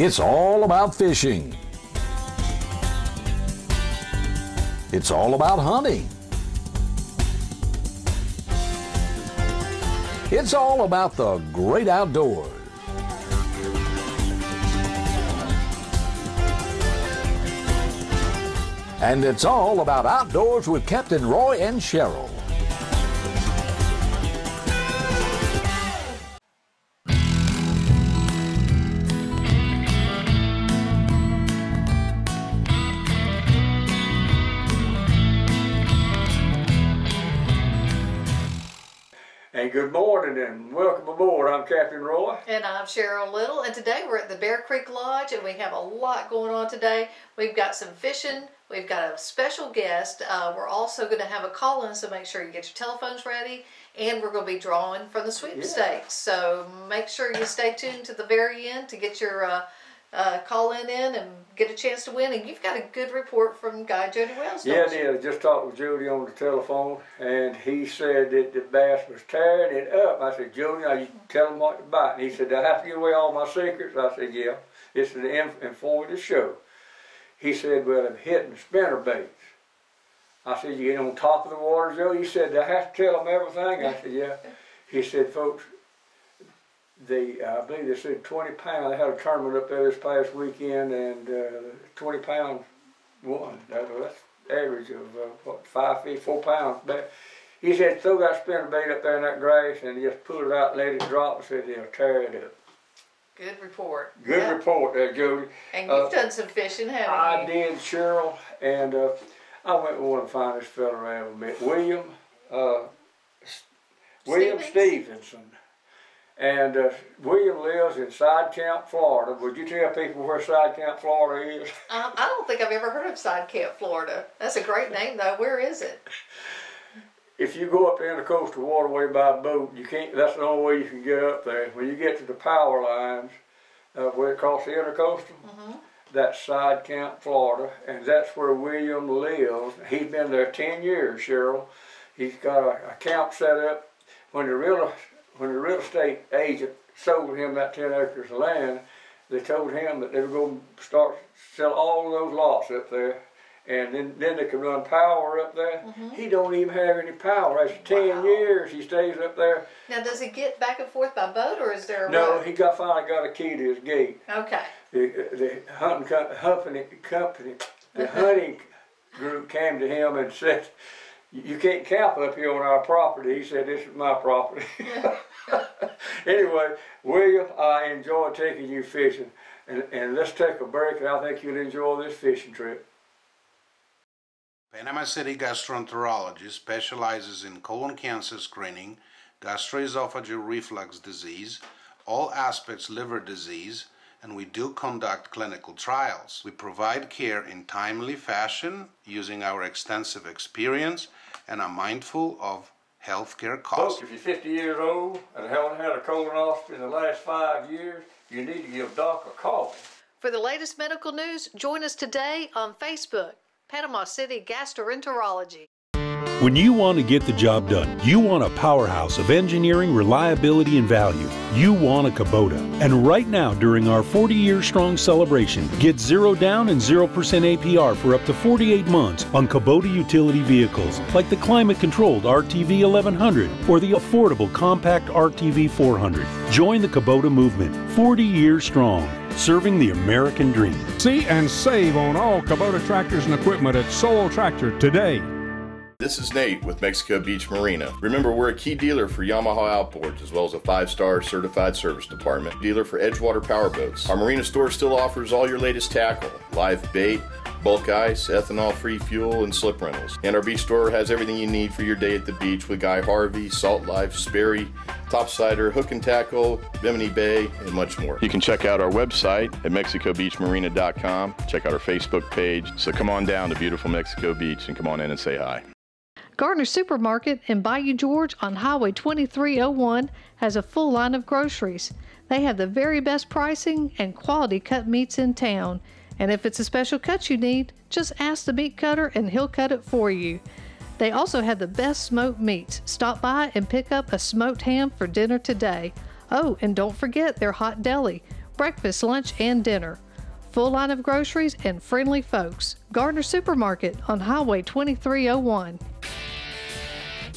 It's all about fishing. It's all about hunting. It's all about the great outdoors. And it's all about outdoors with Captain Roy and Cheryl. And good morning and welcome aboard. I'm Captain Roy. And I'm Cheryl Little. And today we're at the Bear Creek Lodge and we have a lot going on today. We've got some fishing. We've got a special guest. We're also going to have a call-in, so make sure you get your telephones ready. And we're going to be drawing from the sweepstakes. So make sure you stay tuned to the very end to get your call-in and get a chance to win. And you've got a good report from Guy Jody Wells. Yeah, I did. I just talked with Jody on the telephone, and he said that the bass was tearing it up. I said, Jody, now you tell him what to bite. And he said, do I have to give away all my secrets? I said, yeah. It's an informative show. He said, well, I'm hitting spinner baits. I said, you get on top of the water, Joe? He said, do I have to tell them everything? I said, yeah. He said, folks, I believe they said 20 pounds. They had a tournament up there this past weekend, and 20 pounds won. That's average of what, 5 feet, 4 pounds back. He said, throw that spinner bait up there in that grass and just pull it out, let it drop, and said they'll tear it up. Good report. Good report there, Jody. And you've done some fishing, haven't you? I did, Cheryl, and I went with one of the finest fella I ever met, William Stevenson. And William lives in Side Camp, Florida. Would you tell people where Side Camp, Florida is? I don't think I've ever heard of Side Camp, Florida. That's a great name, though. Where is it? If you go up the intercoastal waterway by boat, you can't. That's the only way you can get up there. When you get to the power lines, where across the intercoastal, that's Side Camp, Florida, and that's where William lives. He's been there 10 years, Cheryl. He's got a camp set up. When the real estate agent sold him that 10 acres of land, they told him that they were going to start sell all of those lots up there, and then they could run power up there. He don't even have any power. That's 10 years he stays up there. Now, does he get back and forth by boat, or is there a No, road? he finally got a key to his gate. Okay. The hunting group came to him and said, you can't camp up here on our property. He said, this is my property. Anyway, William, I enjoy taking you fishing. And let's take a break, and I think you'll enjoy this fishing trip. Panama City Gastroenterology specializes in colon cancer screening, gastroesophageal reflux disease, all aspects liver disease, and we do conduct clinical trials. We provide care in timely fashion using our extensive experience and are mindful of healthcare costs. Folks, if you're 50 years old and haven't had a colonoscopy in the last 5 years, you need to give Doc a call. For the latest medical news, join us today on Facebook, Panama City Gastroenterology. When you want to get the job done, you want a powerhouse of engineering, reliability, and value. You want a Kubota. And right now, during our 40-year-strong celebration, get 0 down and 0% APR for up to 48 months on Kubota utility vehicles, like the climate-controlled RTV 1100 or the affordable compact RTV 400. Join the Kubota movement, 40 years strong, serving the American dream. See and save on all Kubota tractors and equipment at Soul Tractor today. This is Nate with Mexico Beach Marina. Remember, we're a key dealer for Yamaha outboards as well as a 5-star certified service department. Dealer for Edgewater powerboats. Our marina store still offers all your latest tackle, live bait, bulk ice, ethanol-free fuel, and slip rentals. And our beach store has everything you need for your day at the beach with Guy Harvey, Salt Life, Sperry, Topsider, Hook and Tackle, Bimini Bay, and much more. You can check out our website at mexicobeachmarina.com. Check out our Facebook page. So come on down to beautiful Mexico Beach and come on in and say hi. Gardner Supermarket in Bayou George on Highway 2301 has a full line of groceries. They have the very best pricing and quality cut meats in town. And if it's a special cut you need, just ask the meat cutter and he'll cut it for you. They also have the best smoked meats. Stop by and pick up a smoked ham for dinner today. Oh, and don't forget their hot deli. breakfast, lunch, and dinner. Full line of groceries and friendly folks. Gardner Supermarket on Highway 2301.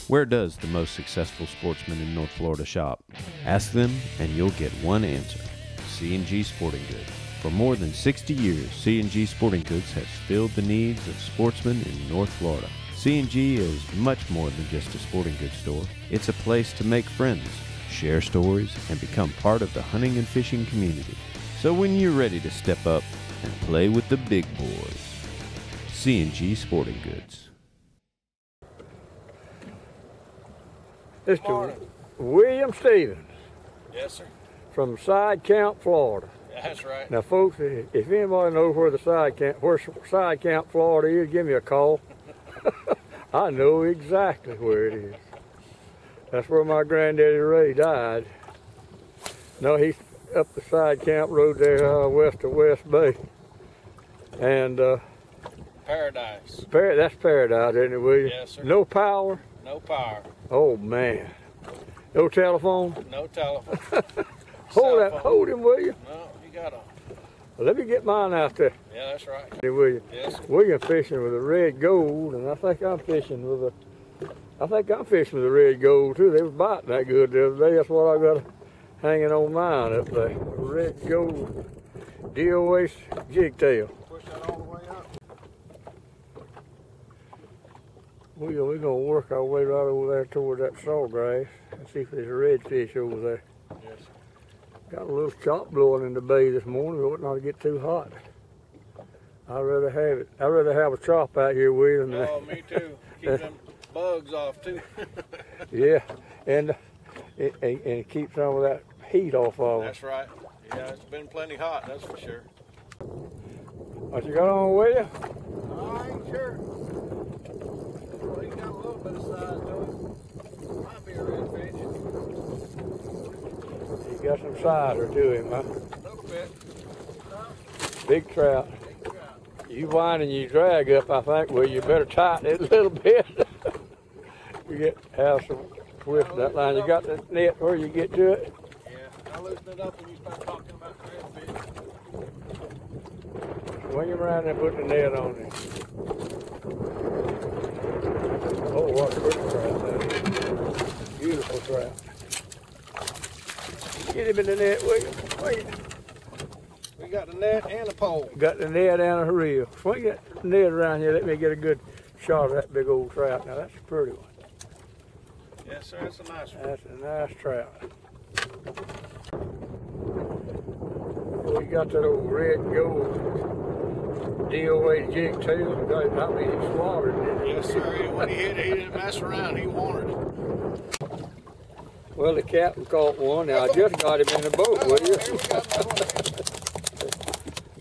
Where does the most successful sportsman in North Florida shop? Ask them and you'll get one answer. C&G Sporting Goods. For more than 60 years, C&G Sporting Goods has filled the needs of sportsmen in North Florida. C&G is much more than just a sporting goods store. It's a place to make friends, share stories, and become part of the hunting and fishing community. So when you're ready to step up and play with the big boys, C&G Sporting Goods. Mr. William Stevens. Yes, sir. From Side Camp, Florida. That's right. Now, folks, if anybody knows where Side Camp, Florida is, give me a call. I know exactly where it is. That's where my granddaddy Ray died. No, he's up the Side Camp Road there, west of West Bay. And Paradise. That's Paradise, isn't it, William? Yes, sir. No power? No power. Oh, man. No telephone? No telephone. Hold him, will you? No, you gotta. Well, let me get mine out there. Yeah, that's right. Hey, William. Yes, sir. William fishing with a red gold, and I think I'm fishing with a red gold too. They was biting that good the other day. That's what I got hanging on mine up there. A red gold DOA jigtail. Push that all the way up. We're gonna work our way right over there toward that sawgrass and see if there's a redfish over there. Yes, sir. Got a little chop blowing in the bay this morning. We ought not to get too hot. I'd rather have a chop out here, William. Oh, me too. Keep them bugs off too. Yeah, and keep some of that heat off of them. That's right. Yeah, it's been plenty hot, that's for sure. What you got on, William? I ain't sure. Well, he got a little bit of size to him. Might be a redfish. He got some cider to him, huh? A little bit. Big trout. Big trout. You wind and you drag up, I think. Well, you better tighten it a little bit. You have some twist in that line. You got the net where you get to it? Yeah, I'll loosen it up when you start talking about redfish. Swing him around and put the net on it. Oh, what a pretty trout that is. Beautiful trout. Get him in the net, William. Wait. We got the net and the pole. Got the net and a reel. Swing that net around here. Let me get a good shot of that big old trout. Now, that's a pretty one. Yes, sir, that's a nice one. That's a nice trout. We got that old red gold DOA jigtail. I mean, he swallowed it. Yes, sir. When he hit it, he didn't mess around. He wanted it. Well, the captain caught one. Now, I just got him in the boat, will you?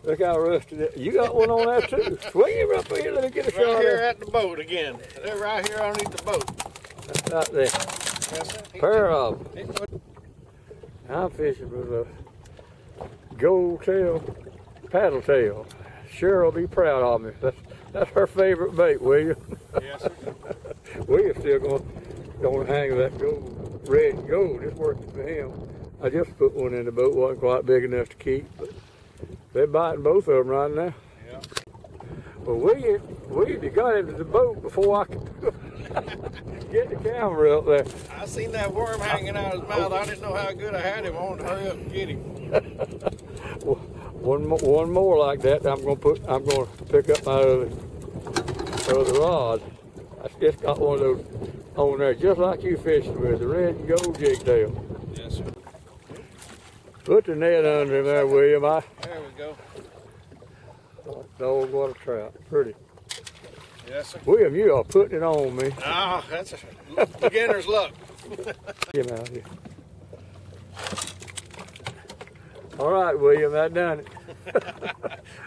Look how rusted it. You got one on that too. Swing him up here. Let me get a shot. Right here at at the boat again. They're right here underneath the boat. That's right there. Yes, sir. Pair of them. I'm fishing with a gold tail, paddle tail. Cheryl will be proud of me. That's her favorite bait, William. Yes, sir. William's still going to hang that gold, red and gold. It's working for him. I just put one in the boat. Wasn't quite big enough to keep, but they're biting both of them right now. Yeah. Well, William, you got into the boat before I could get the camera up there. I seen that worm hanging out of his mouth. I didn't know how good I had him. I wanted to hurry up and get him. Well, one more like that. I'm going to pick up my other rod. I just got one of those on there, just like you fishing with, the red and gold jigtail. Yes, sir. Put the net under him there, William. There we go. Oh, what a trout. Pretty. Yes, sir. William, you are putting it on me. Ah, that's a beginner's luck. Get him out here. All right, William, that done it.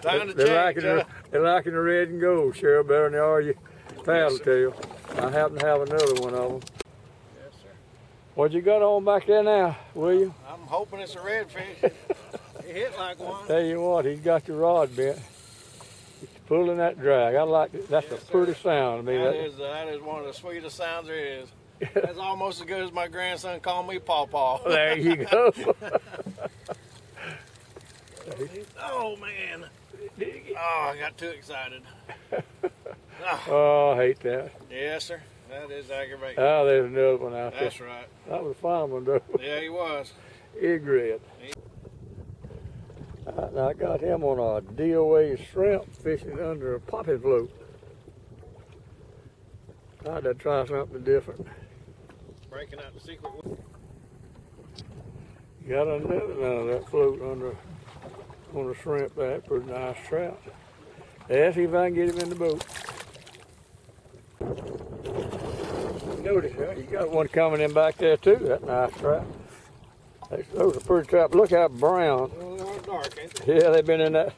Time to They're change. liking the red and gold, Cheryl, better than they are your paddle tail. I happen to have another one of them. Yes, sir. What you got on back there now, William? I'm hoping it's a redfish. He hit like one. Tell you what, he's got your rod bent. He's pulling that drag. I like it. That's Yes, a pretty sir. sound. I mean, That is one of the sweetest sounds there is. That's almost as good as my grandson called me Paw Paw. there you go. Oh, man. Oh, I got too excited. Oh, I hate that. Yes, sir. That is aggravating. Oh, there's another one out there. That's right. That was a fine one, though. Yeah, he was. Egret. I got him on a DOA shrimp fishing under a popping float. I had to try something different. Breaking out the secret. Got another one of that float on a shrimp there. Pretty nice trout. Let's see if I can get him in the boat. Notice you got one coming in back there too. That nice trout. Those are pretty trout. Look how brown. Well, they're dark, ain't they? Yeah, they've been in that.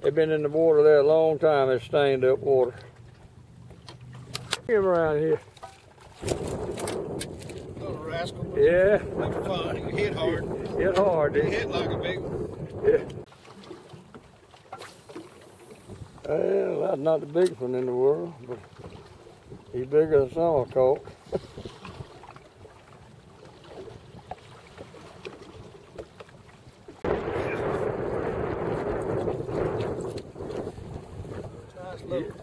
They've been in the water there a long time. It's stained up water. Get him around here. Little rascal. Yeah. Like fun. You hit hard. Hit hard, You didn't hit like a big one. Yeah. Well, that's not the biggest one in the world, but he's bigger than some I caught.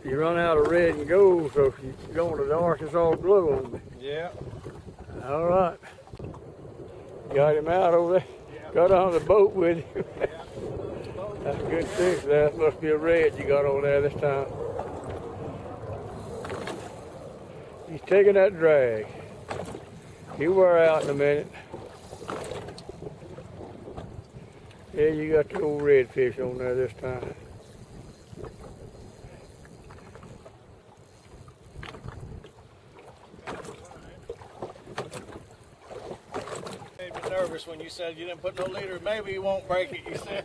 You run out of red and gold, so you go to the Arkansas glue on me. Yeah. All right. Got him out over there. Yeah. Got on the boat with him. Yeah. That's a good fish. That must be a red you got on there this time. He's taking that drag. He'll wear out in a minute. Yeah, you got the old redfish on there this time. Nervous when you said you didn't put no leader. Maybe you won't break it, you said.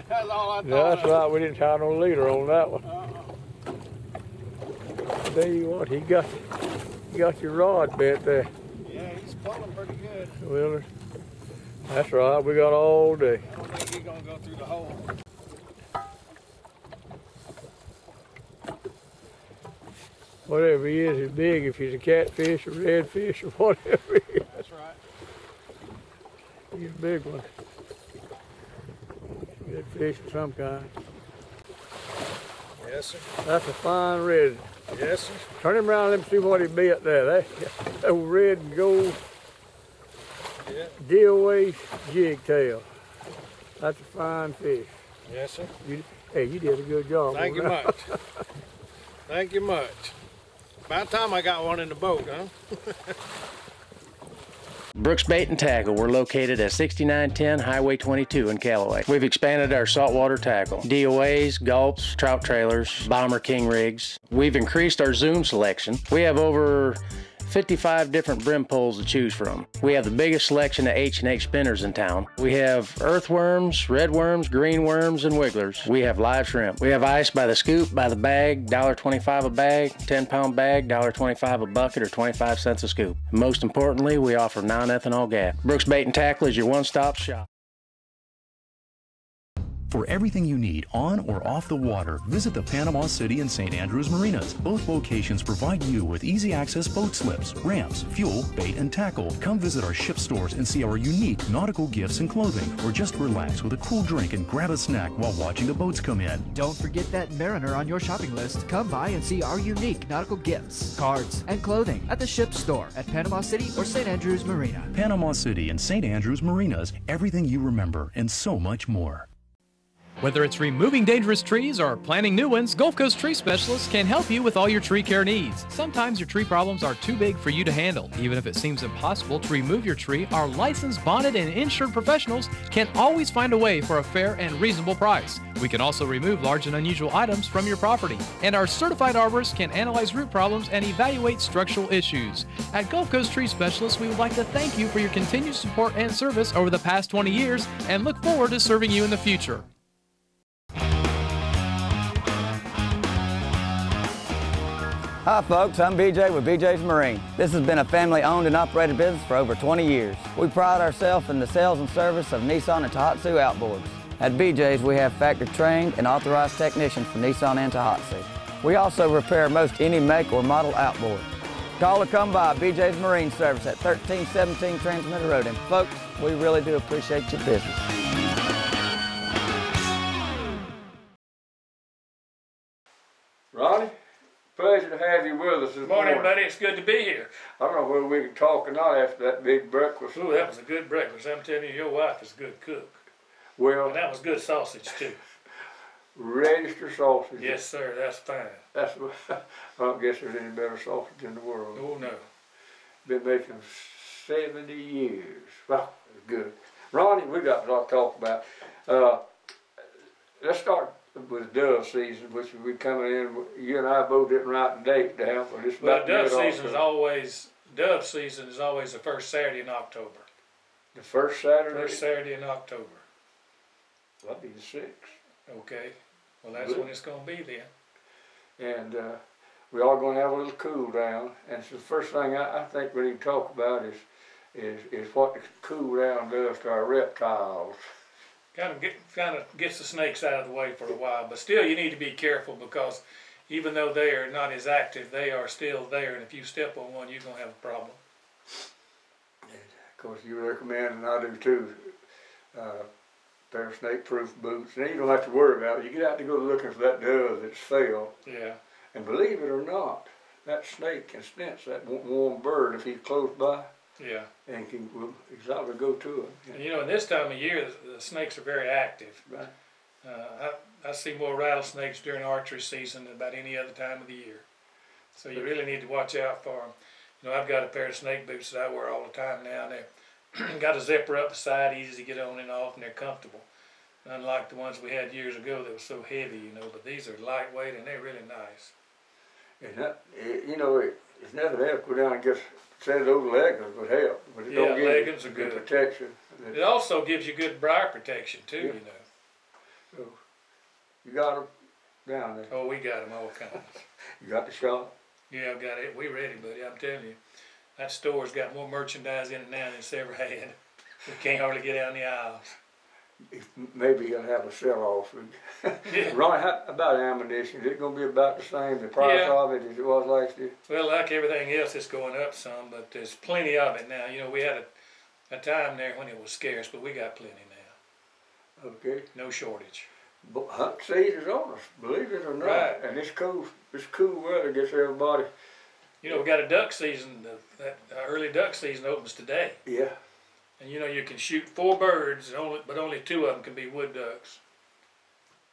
That's all I thought. That's right, we didn't tie no leader on that one. Tell you what, he got your rod bent there. Yeah, he's pulling pretty good. Well, that's right, we got all day. I don't think he's gonna go through the hole. Whatever he is big, if he's a catfish or redfish or whatever he is. That's right. He's a big one. Good fish of some kind. Yes, sir. That's a fine red. Yes, sir. Turn him around and let me see what he bit there. That red and gold Yeah. DOA jig tail. That's a fine fish. Yes, sir. Hey, you did a good job. Thank you much. Thank you much. About time I got one in the boat, huh? Brooks Bait and Tackle. We're located at 6910 Highway 22 in Callaway. We've expanded our saltwater tackle. DOAs, gulps, trout trailers, Bomber King rigs. We've increased our Zoom selection. We have over 55 different brim poles to choose from. We have the biggest selection of H&H spinners in town. We have earthworms, red worms, green worms, and wigglers. We have live shrimp. We have ice by the scoop, by the bag, $1.25 a bag, 10-pound bag, $1.25 a bucket, or 25 cents a scoop. And most importantly, we offer non-ethanol gas. Brooks Bait and Tackle is your one-stop shop. For everything you need on or off the water, visit the Panama City and St. Andrews Marinas. Both locations provide you with easy access boat slips, ramps, fuel, bait, and tackle. Come visit our ship stores and see our unique nautical gifts and clothing, or just relax with a cool drink and grab a snack while watching the boats come in. Don't forget that Mariner on your shopping list. Come by and see our unique nautical gifts, cards, and clothing at the ship store at Panama City or St. Andrews Marina. Panama City and St. Andrews Marinas, everything you remember and so much more. Whether it's removing dangerous trees or planting new ones, Gulf Coast Tree Specialists can help you with all your tree care needs. Sometimes your tree problems are too big for you to handle. Even if it seems impossible to remove your tree, our licensed, bonded, and insured professionals can always find a way for a fair and reasonable price. We can also remove large and unusual items from your property. And our certified arborists can analyze root problems and evaluate structural issues. At Gulf Coast Tree Specialists, we would like to thank you for your continued support and service over the past 20 years and look forward to serving you in the future. Hi folks, I'm BJ with BJ's Marine. This has been a family-owned and operated business for over 20 years. We pride ourselves in the sales and service of Nissan and Tohatsu outboards. At BJ's, we have factory-trained and authorized technicians for Nissan and Tohatsu. We also repair most any make or model outboard. Call or come by BJ's Marine Service at 1317 Transmitter Road. And folks, we really do appreciate your business. Ronnie, pleasure to have you with us this morning. Morning, buddy. It's good to be here. I don't know whether we can talk or not after that big breakfast. Ooh, that was a good breakfast. I'm telling you, your wife is a good cook. Well, And that was good sausage, too. register sausage. Yes, sir. That's fine. That's I don't guess there's any better sausage in the world. Oh, no. Been making them 70 years. Wow, good. Ronnie, we got a lot to talk about. Let's start with dove season, which we coming in. You and I both didn't write the date down for this. Well, dove season is always the first Saturday in October. The first Saturday? First Saturday in October. That'd be the 6th. Okay. Well, that's when it's going to be then. And we are going to have a little cool down. And so the first thing I think we need to talk about is what the cool down does to our reptiles. Kind of gets the snakes out of the way for a while, but still you need to be careful because even though they are not as active, they are still there, and if you step on one, you're going to have a problem. And of course, you recommend, and I do too, pair of snake-proof boots. And you don't have to worry about it. You get out to go looking for that dove that's fell. Yeah. And believe it or not, that snake can sense that warm bird if he's close by. Yeah. And will exactly go to him. And you know, in this time of year, the snakes are very active. Right. I see more rattlesnakes during archery season than about any other time of the year. So you really need to watch out for them. You know, I've got a pair of snake boots that I wear all the time now. They're got a zipper up the side, easy to get on and off, and they're comfortable. Unlike the ones we had years ago that were so heavy, you know, but these are lightweight and they're really nice. And that, you know, it's never to go down and get set those leggings would help, but it don't give leggings you are good protection. It also gives you good briar protection too, you know. So you got them down there. Oh, we got them all kinds. You got the shop? Yeah, I've got it. We ready, buddy. I'm telling you, that store's got more merchandise in it now than it's ever had. We can't hardly get down the aisles. Maybe you'll have a sell-off. Yeah. Ronnie, how about ammunition? Is it going to be about the same, the price of it, as it was last year? Well, like everything else, it's going up some, but there's plenty of it now. You know, we had a time there when it was scarce, but we got plenty now. Okay. No shortage. But hunt season's on us, believe it or not. Right. And this cool weather gets everybody. You know, we got a duck season. That early duck season opens today. Yeah. And you know, you can shoot 4 birds, but only 2 of them can be wood ducks.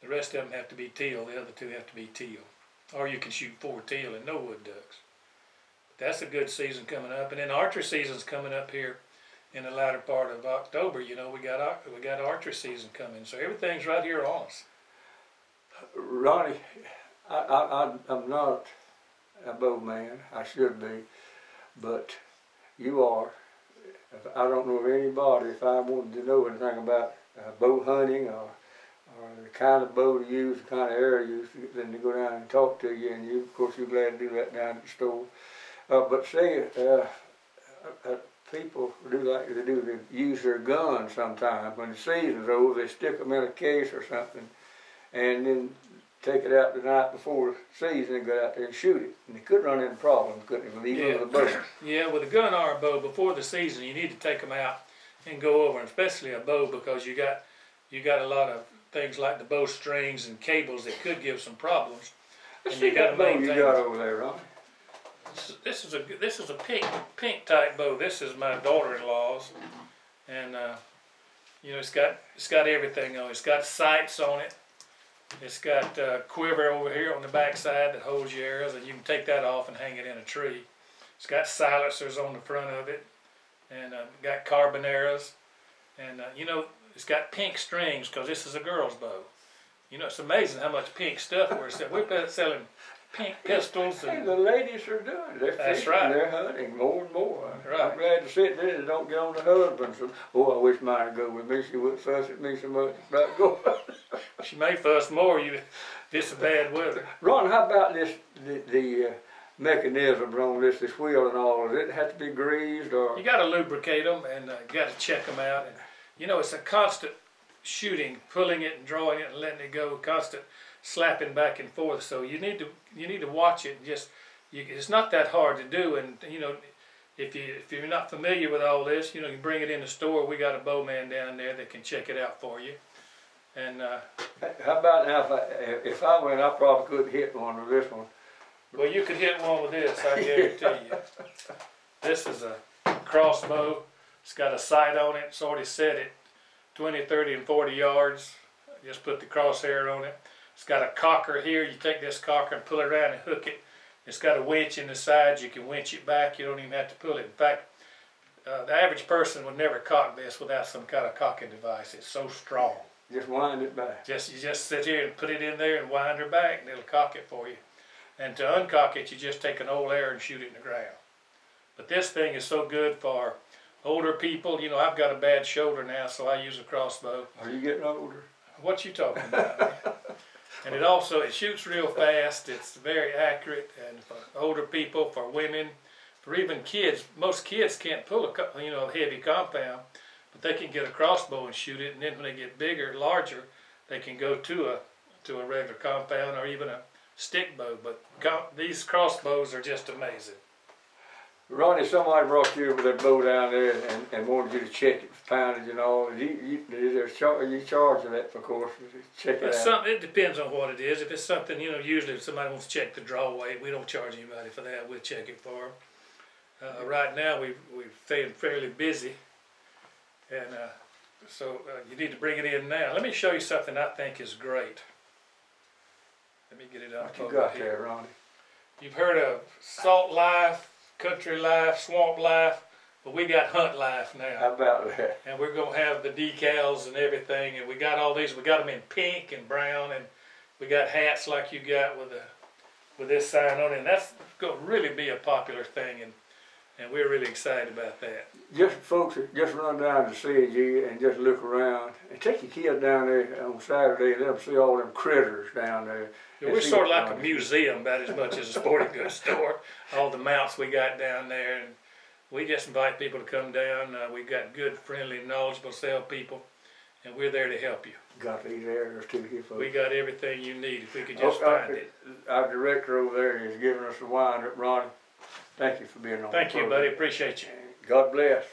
The rest of them have to be teal. The other 2 have to be teal. Or you can shoot 4 teal and no wood ducks. But that's a good season coming up. And then archery season's coming up here in the latter part of October. You know, we got archery season coming. So everything's right here on us. Ronnie, I'm not a bow man. I should be, but you are. I don't know of anybody, if I wanted to know anything about bow hunting or the kind of bow to use, the kind of arrow to use, then to go down and talk to you, and you, of course, you're glad to do that down at the store. But say, people do like to do, they use their guns sometimes. When the season's over, they stick them in a case or something, and then take it out the night before the season and go out there and shoot it. And they could run into problems, couldn't they, with either of the bow? Yeah, with a gun or a bow, before the season, you need to take them out and go over, and especially a bow, because you got a lot of things like the bow strings and cables that could give some problems. Let's and see you got to bow maintain. you got over there, Ronnie. This is a pink type bow. This is my daughter-in-law's, and you know, it's got everything on it. It's got sights on it. It's got a quiver over here on the back side that holds your arrows, and you can take that off and hang it in a tree. It's got silencers on the front of it, and got carbon arrows, and you know, it's got pink strings because this is a girl's bow. You know, it's amazing how much pink stuff we're selling. We're selling pink pistols. And the ladies are doing it. They're That's fishing, right. They're hunting more and more. Right. I'm glad to sit there and don't get on the husband. So, oh, I wish mine would go with me. She wouldn't fuss at me so much about going. She may fuss more if it's bad weather. Ron, how about this? The mechanism on this wheel and all. Does it have to be greased or? You got to lubricate them, and you got to check them out. And you know, it's a constant shooting, pulling it and drawing it and letting it go, constant slapping back and forth. So you need to watch it. And just it's not that hard to do. And you know, if you're not familiar with all this, you know, you bring it in the store. We got a bowman down there that can check it out for you. And how about now if I went, I probably couldn't hit one with this one. well, you could hit one with this, I guarantee you. This is a crossbow. It's got a sight on it. It's already set at 20, 30, and 40 yards. Just put the crosshair on it. It's got a cocker here. You take this cocker and pull it around and hook it. It's got a winch in the sides. You can winch it back. You don't even have to pull it. In fact, the average person would never cock this without some kind of cocking device. It's so strong. Just wind it back. You just sit here and put it in there and wind her back, and it'll cock it for you. And to uncock it, you just take an old arrow and shoot it in the ground. But this thing is so good for older people. You know, I've got a bad shoulder now, so I use a crossbow. Are you getting older? What you talking about, man? And it shoots real fast. It's very accurate, and for older people, for women, for even kids. Most kids can't pull a heavy compound, but they can get a crossbow and shoot it. And then when they get bigger, larger, they can go to a regular compound or even a stick bow. But these crossbows are just amazing. Ronnie, somebody brought you over that bow down there and wanted you to check it for poundage and all. You charge that, of course, check it out. It depends on what it is. If it's something, usually if somebody wants to check the draw weight, we don't charge anybody for that. We'll check it for them. Right now, we're fairly busy, and so you need to bring it in now. Let me show you something I think is great. Let me get it up. What you got there, Ronnie? You've heard of Salt Life, Country Life, Swamp Life, but we got Hunt Life now. How about that? And we're going to have the decals and everything, and we got all these. We got them in pink and brown, and we got hats like you got with this sign on it. And that's going to really be a popular thing, and we're really excited about that. Just folks, just run down to CNG and just look around, and take your kids down there on Saturday and let them see all them critters down there. Yeah, we're sort of like a museum about as much as a sporting goods store. All the mounts we got down there, and we just invite people to come down. We've got good, friendly, knowledgeable salespeople, and we're there to help you. Got these areas too here, folks. We got everything you need if we could just find it. Our director over there is giving us a wind up, Ronnie. Thank you for being on. Thank you, buddy. Appreciate you. God bless.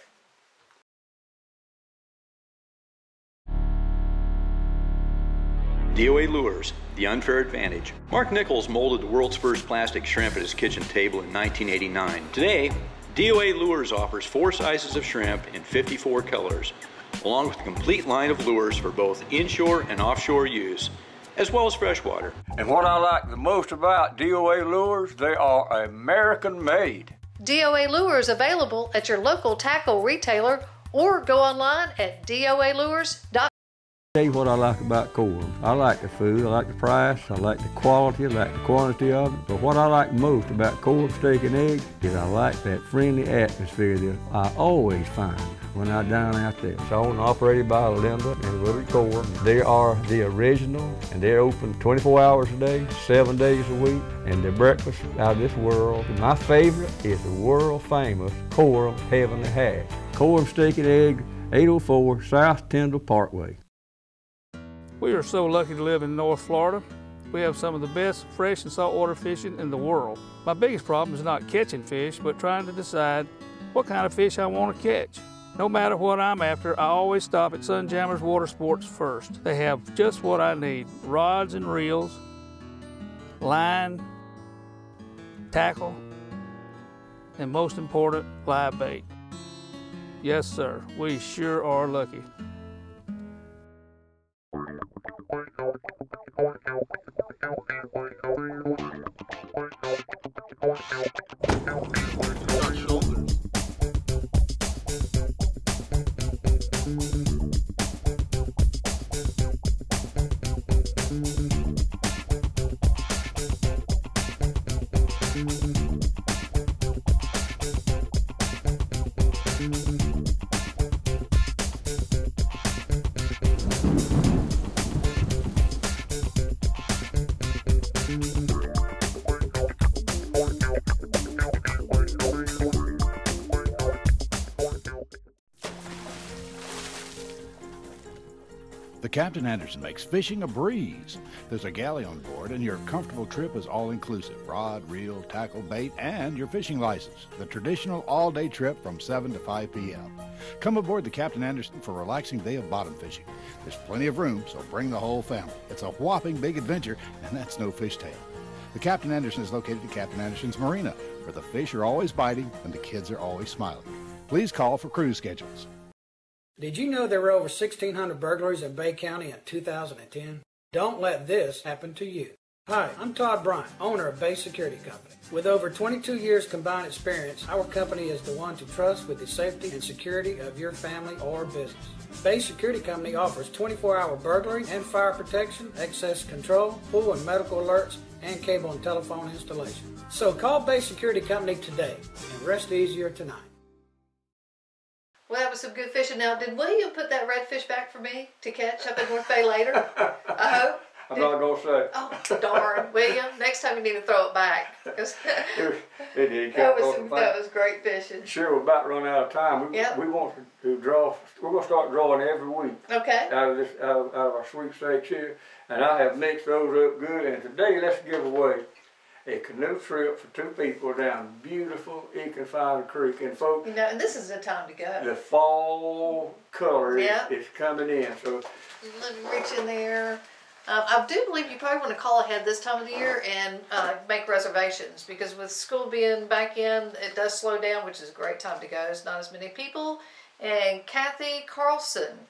DOA Lures, the unfair advantage. Mark Nichols molded the world's first plastic shrimp at his kitchen table in 1989. Today, DOA Lures offers 4 sizes of shrimp in 54 colors, along with a complete line of lures for both inshore and offshore use, as well as freshwater. And what I like the most about DOA Lures, they are American made. DOA Lures available at your local tackle retailer or go online at doalures.com. Tell you what I like about Coram. I like the food, I like the price, I like the quality, I like the quantity of it. But what I like most about Coram Steak and Eggs is I like that friendly atmosphere that I always find when I dine out there. It's owned and operated by Linda and Willie Coram. They are the original, and they're open 24 hours a day, 7 days a week, and their breakfast out of this world. And my favorite is the world famous Coram Heavenly Hash. Coram Steak and Eggs, 804 South Tyndall Parkway. We are so lucky to live in North Florida. We have some of the best fresh and saltwater fishing in the world. My biggest problem is not catching fish, but trying to decide what kind of fish I want to catch. No matter what I'm after, I always stop at Sunjammers Water Sports first. They have just what I need: rods and reels, line, tackle, and most important, live bait. Yes, sir, we sure are lucky. Captain Anderson makes fishing a breeze. There's a galley on board, and your comfortable trip is all-inclusive. Rod, reel, tackle, bait, and your fishing license. The traditional all-day trip from 7 to 5 p.m. Come aboard the Captain Anderson for a relaxing day of bottom fishing. There's plenty of room, so bring the whole family. It's a whopping big adventure, and that's no fishtail. The Captain Anderson is located at Captain Anderson's Marina, where the fish are always biting and the kids are always smiling. Please call for cruise schedules. Did you know there were over 1,600 burglaries in Bay County in 2010? Don't let this happen to you. Hi, I'm Todd Bryant, owner of Bay Security Company. With over 22 years combined experience, our company is the one to trust with the safety and security of your family or business. Bay Security Company offers 24-hour burglary and fire protection, access control, pool and medical alerts, and cable and telephone installation. So call Bay Security Company today and rest easier tonight. Well, that was some good fishing. Now, did William put that redfish back for me to catch up in North Bay later? I hope. I'm not going to say. Oh, darn. William, next time you need to throw it back. It did. That was great fishing. Sure, we're about to run out of time. We want to draw. We're going to start drawing every week. Okay. Out of our sweepstakes here. And I have mixed those up good. And today, let's give away a canoe trip for 2 people down beautiful Econfine Creek. And folks, You know, and this is the time to go. the fall color is coming in. So Let me reach in there. I do believe you probably want to call ahead this time of the year and make reservations, because with school being back in, it does slow down, which is a great time to go. There's not as many people. And Kathy Carlson,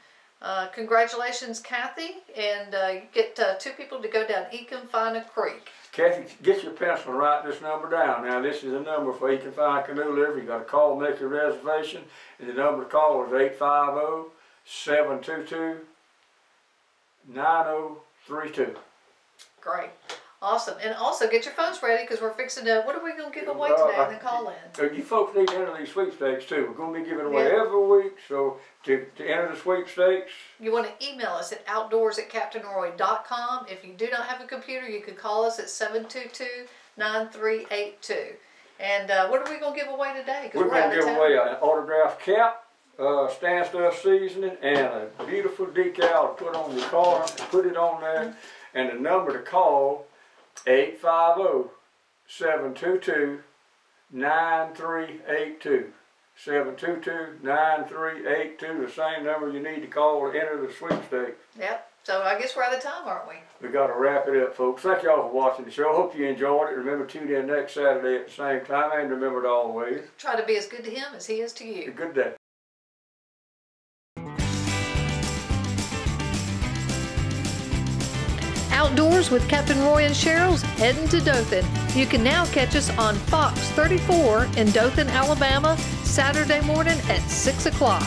congratulations, Kathy, and you get 2 people to go down Econfine Creek. Kathy, get your pencil and write this number down. Now, this is a number for Econfine Canoe Livery. You got to call, make your reservation, and the number to call is 850-722-9032. Great. Awesome. And also get your phones ready, because we're fixing to, what are we going to give away today in the call-in? So you folks need to enter these sweepstakes too. We're going to be giving away every week. So to enter the sweepstakes, You want to email us at outdoors@captainroy.com. If you do not have a computer, you can call us at 722-9382. And what are we going to give away today? we're going to give away an autographed cap, stand stuff seasoning, and a beautiful decal to put on your car. Put it on there. And the number to call, 850-722-9382. 722-9382, the same number you need to call to enter the sweepstakes. Yep. So I guess we're out of time, aren't we? We got to wrap it up, folks. Thank y'all for watching the show. Hope you enjoyed it. Remember, tune in next Saturday at the same time, and remember to always Try to be as good to him as he is to you. a good day. Outdoors with Captain Roy and Cheryl's heading to Dothan. You can now catch us on Fox 34 in Dothan, Alabama, Saturday morning at 6 o'clock.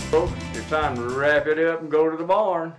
Folks, it's time to wrap it up and go to the barn.